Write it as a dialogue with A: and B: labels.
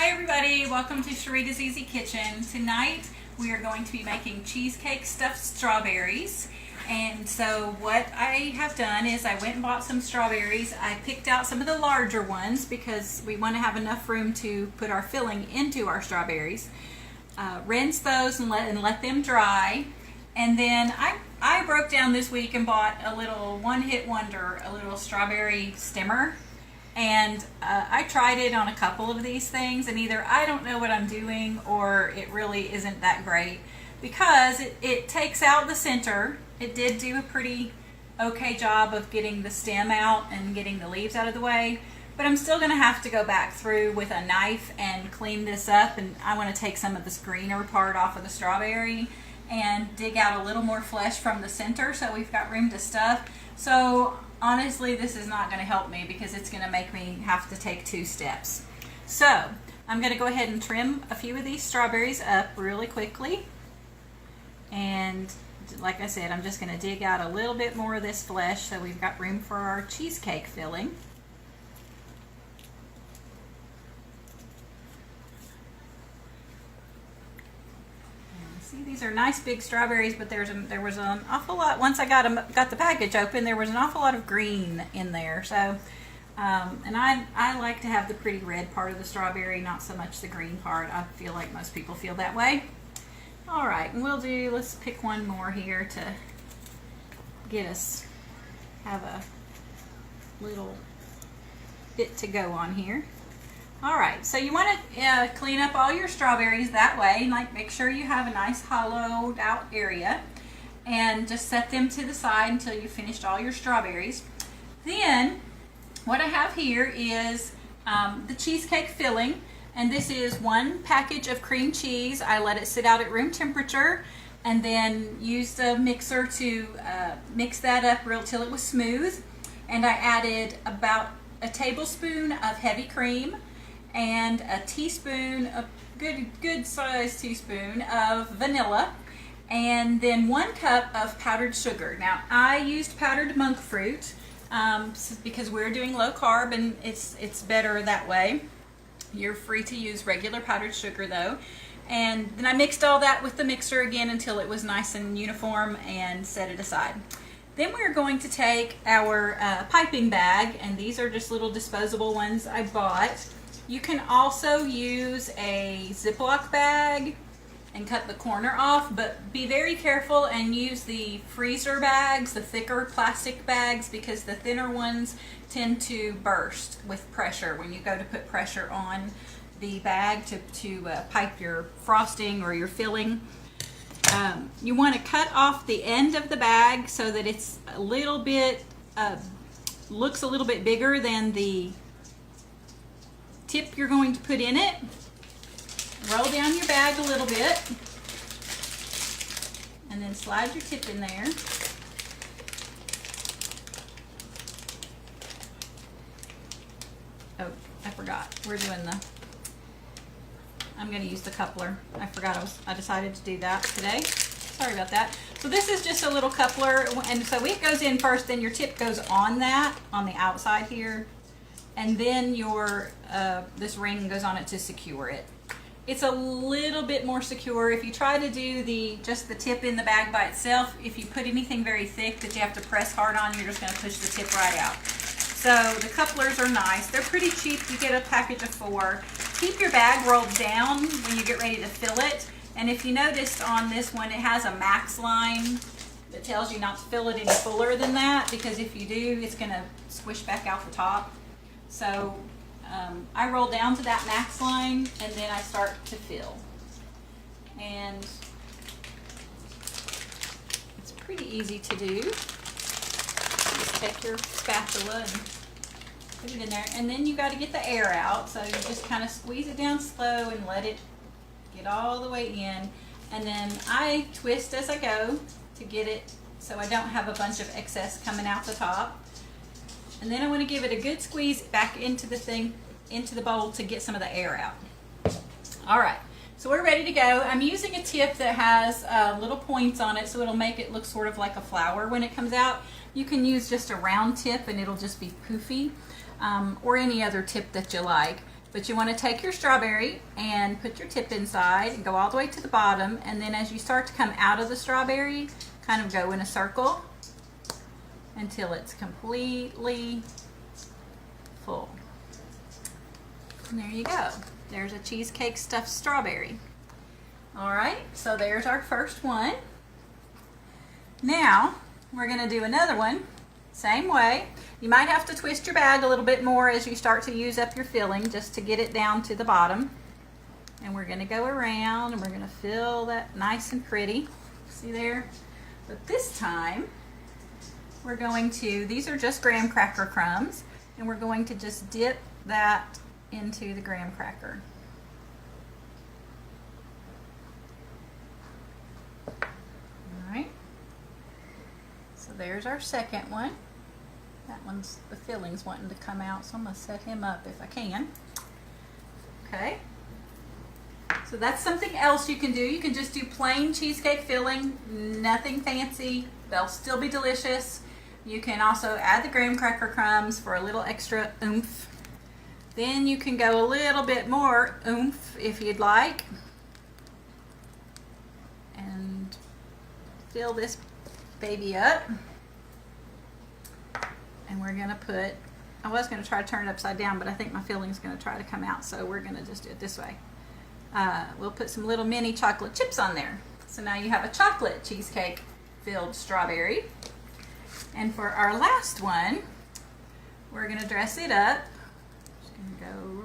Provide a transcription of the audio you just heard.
A: Hi everybody, welcome to Charita's Easy Kitchen. Tonight we are going to be making cheesecake stuffed strawberries. And so what I have done is I went and bought some strawberries. I picked out some of the larger ones because we want to have enough room to put our filling into our strawberries. Rinse those and let them dry. And then I broke down this week and bought a little one-hit wonder, a little strawberry stemmer. And I tried it on a couple of these things, and either I don't know what I'm doing or it really isn't that great because it takes out the center. It did do a pretty okay job of getting the stem out and getting the leaves out of the way, but I'm still going to have to go back through with a knife and clean this up, and I want to take some of this greener part off of the strawberry and dig out a little more flesh from the center so we've got room to stuff. So honestly, this is not going to help me because it's going to make me have to take two steps. So I'm going to go ahead and trim a few of these strawberries up really quickly. And like I said, I'm just going to dig out a little bit more of this flesh so we've got room for our cheesecake filling. See, these are nice big strawberries, but there was an awful lot. Once I got the package open, there was an awful lot of green in there. So, and I like to have the pretty red part of the strawberry, not so much the green part. I feel like most people feel that way. All right, and let's pick one more here to get us have a little bit to go on here. All right, so you want to clean up all your strawberries that way, like make sure you have a nice hollowed out area, and just set them to the side until you've finished all your strawberries. Then what I have here is the cheesecake filling, and this is one package of cream cheese. I let it sit out at room temperature and then used a mixer to mix that up till it was smooth, and I added about a tablespoon of heavy cream and a teaspoon, a good sized teaspoon of vanilla, and then 1 cup of powdered sugar. Now I used powdered monk fruit because we're doing low carb and it's better that way. You're free to use regular powdered sugar though. And then I mixed all that with the mixer again until it was nice and uniform and set it aside. Then we're going to take our piping bag, and these are just little disposable ones I bought. You can also use a Ziploc bag and cut the corner off, but be very careful and use the freezer bags, the thicker plastic bags, because the thinner ones tend to burst with pressure when you go to put pressure on the bag to pipe your frosting or your filling. You want to cut off the end of the bag so that it's a little bit, looks a little bit bigger than the tip you're going to put in it. Roll down your bag a little bit and then slide your tip in there. Oh, I forgot. I'm going to use the coupler. I decided to do that today. Sorry about that. So this is just a little coupler, and so it goes in first, then your tip goes on that, on the outside here, and then your this ring goes on it to secure it. It's a little bit more secure. If you try to do just the tip in the bag by itself, if you put anything very thick that you have to press hard on, you're just going to push the tip right out. So the couplers are nice. They're pretty cheap. You get a package of 4. Keep your bag rolled down when you get ready to fill it. And if you noticed on this one, it has a max line that tells you not to fill it any fuller than that, because if you do, it's going to squish back out the top. So I roll down to that max line and then I start to fill. And it's pretty easy to do. Just take your spatula and put it in there, and then you got to get the air out, so you just kind of squeeze it down slow and let it get all the way in, and then I twist as I go to get it so I don't have a bunch of excess coming out the top. And then I want to give it a good squeeze back into the bowl to get some of the air out. All right, so we're ready to go. I'm using a tip that has little points on it, so it'll make it look sort of like a flower when it comes out. You can use just a round tip and it'll just be poofy, or any other tip that you like. But you want to take your strawberry and put your tip inside and go all the way to the bottom, and then as you start to come out of the strawberry, kind of go in a circle until it's completely full. And there you go. There's a cheesecake stuffed strawberry. All right, so there's our first one. Now we're going to do another one, same way. You might have to twist your bag a little bit more as you start to use up your filling, just to get it down to the bottom. And we're going to go around and we're going to fill that nice and pretty. See there? But this time we're going to, these are just graham cracker crumbs, and we're going to just dip that into the graham cracker. All right. So there's our second one. That one's, the filling's wanting to come out, so I'm going to set him up if I can. Okay. So that's something else you can do. You can just do plain cheesecake filling, nothing fancy. They'll still be delicious. You can also add the graham cracker crumbs for a little extra oomph. Then you can go a little bit more oomph if you'd like. And fill this baby up. And we're going to put, I was going to try to turn it upside down, but I think my filling's going to try to come out, so we're going to just do it this way. We'll put some little mini chocolate chips on there. So now you have a chocolate cheesecake filled strawberry. And for our last one, we're going to dress it up. Just going to go